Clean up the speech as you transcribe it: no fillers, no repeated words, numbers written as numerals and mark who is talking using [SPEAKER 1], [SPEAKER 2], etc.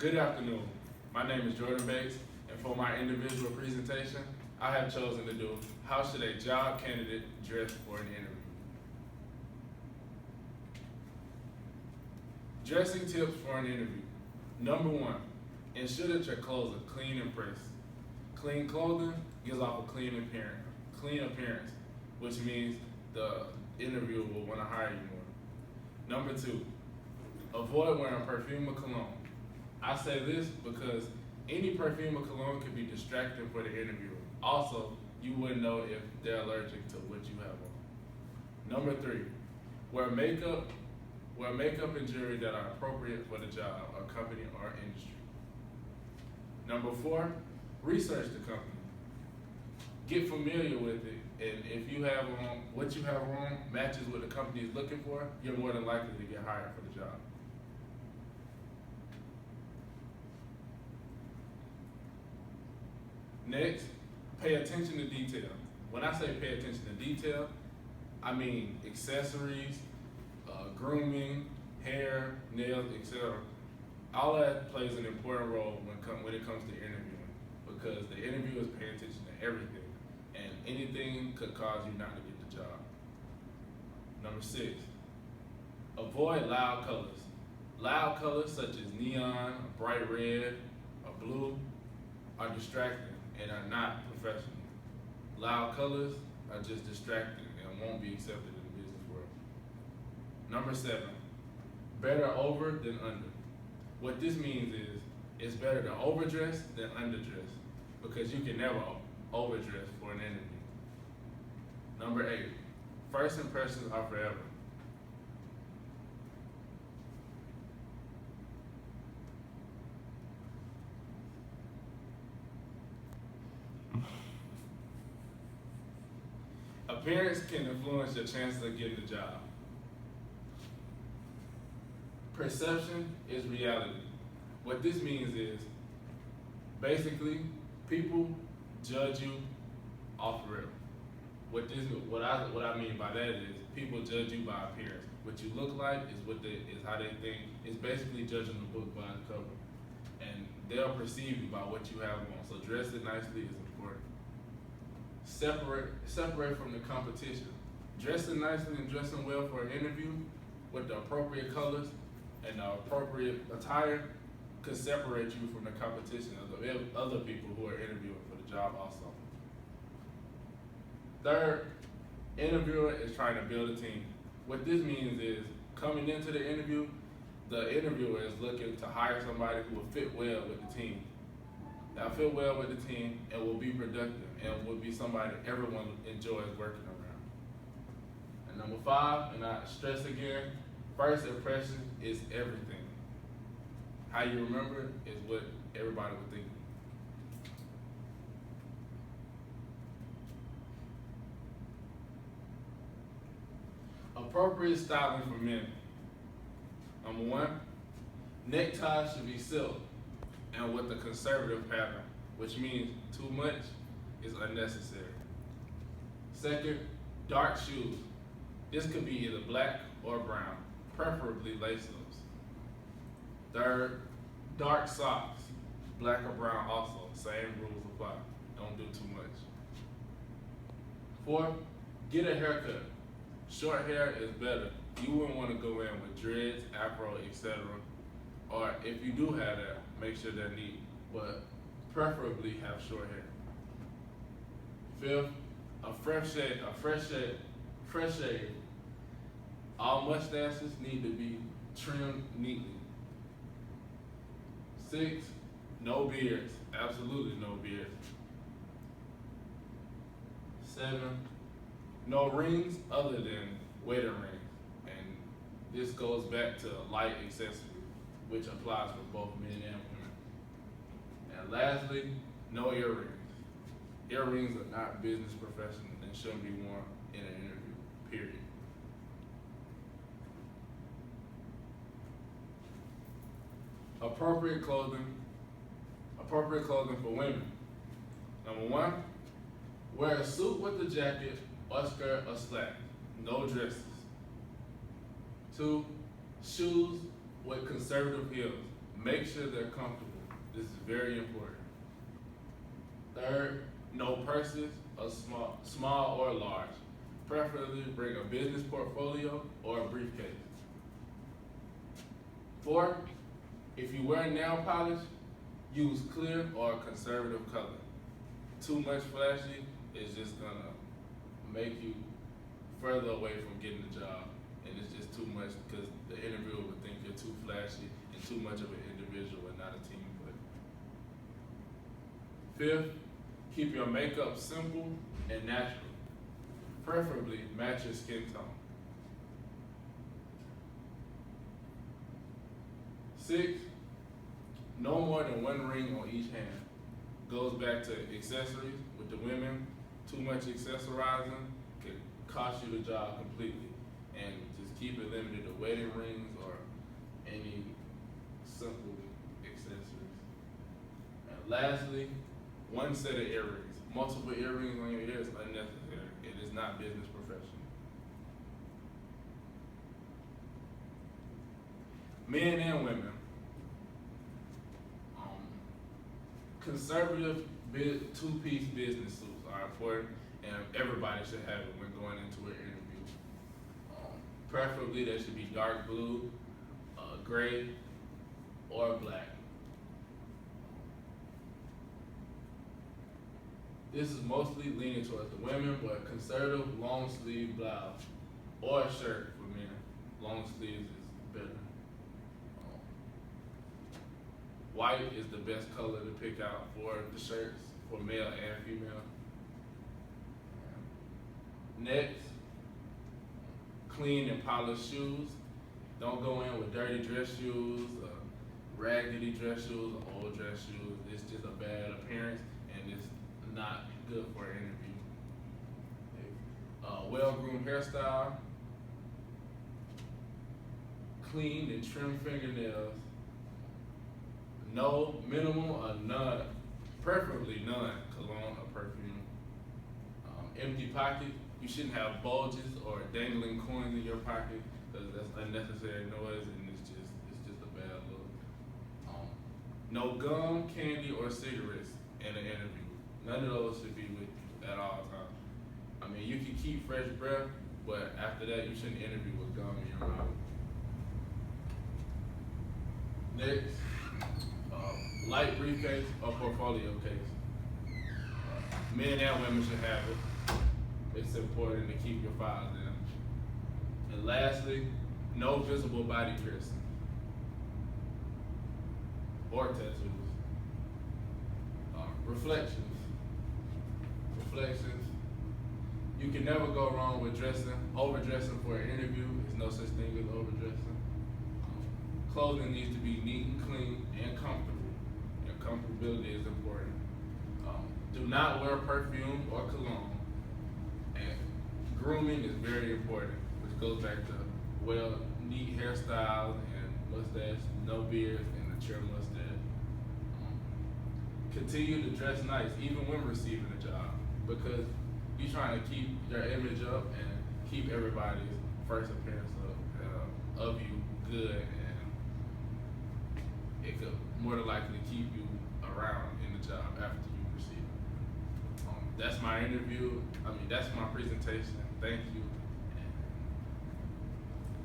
[SPEAKER 1] Good afternoon. My name is Jordan Bates, and for my individual presentation, I have chosen to do how should a job candidate dress for an interview. Dressing tips for an interview. Number one, ensure that your clothes are clean and pressed. Clean clothing gives off a clean appearance, which means the interviewer will want to hire you more. Number two, avoid wearing perfume or cologne. I say this because any perfume or cologne can be distracting for the interviewer. Also, you wouldn't know if they're allergic to what you have on. Number three, wear makeup and jewelry that are appropriate for the job or company or industry. Number four, research the company. Get familiar with it, and if you have on what you have on matches what the company is looking for, you're more than likely to get hired for the job. Next, pay attention to detail. When I say pay attention to detail, I mean accessories, grooming, hair, nails, etc. All that plays an important role when it comes to interviewing, because the interviewers pay attention to everything, and anything could cause you not to get the job. Number six, avoid loud colors. Loud colors such as neon, a bright red, or blue are distracting and are not professional. Loud colors are just distracting and won't be accepted in the business world. Number seven, better over than under. What this means is it's better to overdress than underdress, because you can never overdress for an interview. Number eight, first impressions are forever. Appearance can influence your chances of getting the job. Perception is reality. What this means is, basically, people judge you off rip. What I mean by that is, people judge you by appearance. What you look like is how they think. It's basically judging the book by the cover, and they'll perceive you by what you have on. So dressing nicely is important. Separate from the competition. Dressing nicely and dressing well for an interview with the appropriate colors and the appropriate attire could separate you from the competition of the other people who are interviewing for the job also. Third, interviewer is trying to build a team. What this means is, coming into the interview, the interviewer is looking to hire somebody who will fit well with the team. They'll fit well with the team and will be productive and will be somebody everyone enjoys working around. And number five, and I stress again, first impression is everything. How you remember it is what everybody would think. Appropriate styling for men. Number one, neckties should be silk and with a conservative pattern, which means too much is unnecessary. Second, dark shoes. This could be either black or brown, preferably lace-ups. Third, dark socks, black or brown also, same rules apply. Don't do too much. Fourth, get a haircut. Short hair is better. You wouldn't want to go in with dreads, afro, etc. Or if you do have that, make sure they're neat, but preferably have short hair. Fifth, a fresh shave. All mustaches need to be trimmed neatly. Six, no beards, absolutely no beards. Seven, no rings other than wedding rings, and this goes back to light accessories, which applies for both men and women. And lastly, no earrings. Earrings are not business professional and shouldn't be worn in an interview, period. Appropriate clothing for women. Number one, wear a suit with a jacket or skirt or slacks, no dresses. Two, shoes with conservative heels. Make sure they're comfortable. This is very important. Third, no purses, small or large. Preferably bring a business portfolio or a briefcase. Fourth, if you wear nail polish, use clear or conservative color. Too much flashy is just gonna make you further away from getting the job, and it's just too much because the interviewer would think you're too flashy and too much of an individual and not a team player. Fifth, keep your makeup simple and natural. Preferably match your skin tone. 6, no more than 1 ring on each hand. Goes back to accessories with the women. Too much accessorizing could cost you the job completely. And just keep it limited to wedding rings or any simple accessories. And lastly, 1 set of earrings. Multiple earrings on your ear is unnecessary. It is not business professional. Men and women. Conservative two-piece business suits are important, and everybody should have it when going into an interview. Preferably they should be dark blue, gray, or black. This is mostly leaning towards the women, but conservative long sleeve blouse or a shirt for men. Long sleeves is better. White is the best color to pick out for the shirts for male and female. Next, clean and polished shoes. Don't go in with dirty dress shoes, raggedy dress shoes, or old dress shoes. It's just a bad appearance and it's not good for an interview. Well-groomed hairstyle, clean and trimmed fingernails. No, minimal or none, preferably none, cologne or perfume. Empty pocket, you shouldn't have bulges or dangling coins in your pocket because that's unnecessary noise and it's just a bad look. No gum, candy, or cigarettes in an interview. None of those should be with you at all times. I mean, you can keep fresh breath, but after that, you shouldn't interview with gum in your mouth. Next, light briefcase or portfolio case. Men and women should have it. It's important to keep your files in. And lastly, no visible body piercing or tattoos. Reflections. You can never go wrong with dressing. Overdressing for an interview is no such thing as overdressing. Clothing needs to be neat and clean and comfortable. And comfortability is important. Do not wear perfume or cologne. And grooming is very important, which goes back to neat hairstyles and mustache, no beard, and a trim mustache. Continue to dress nice, even when receiving a job, because you're trying to keep your image up and keep everybody's first appearance of you good, and it could more than likely keep you around in the job after you receive it. That's my interview. That's my presentation. Thank you.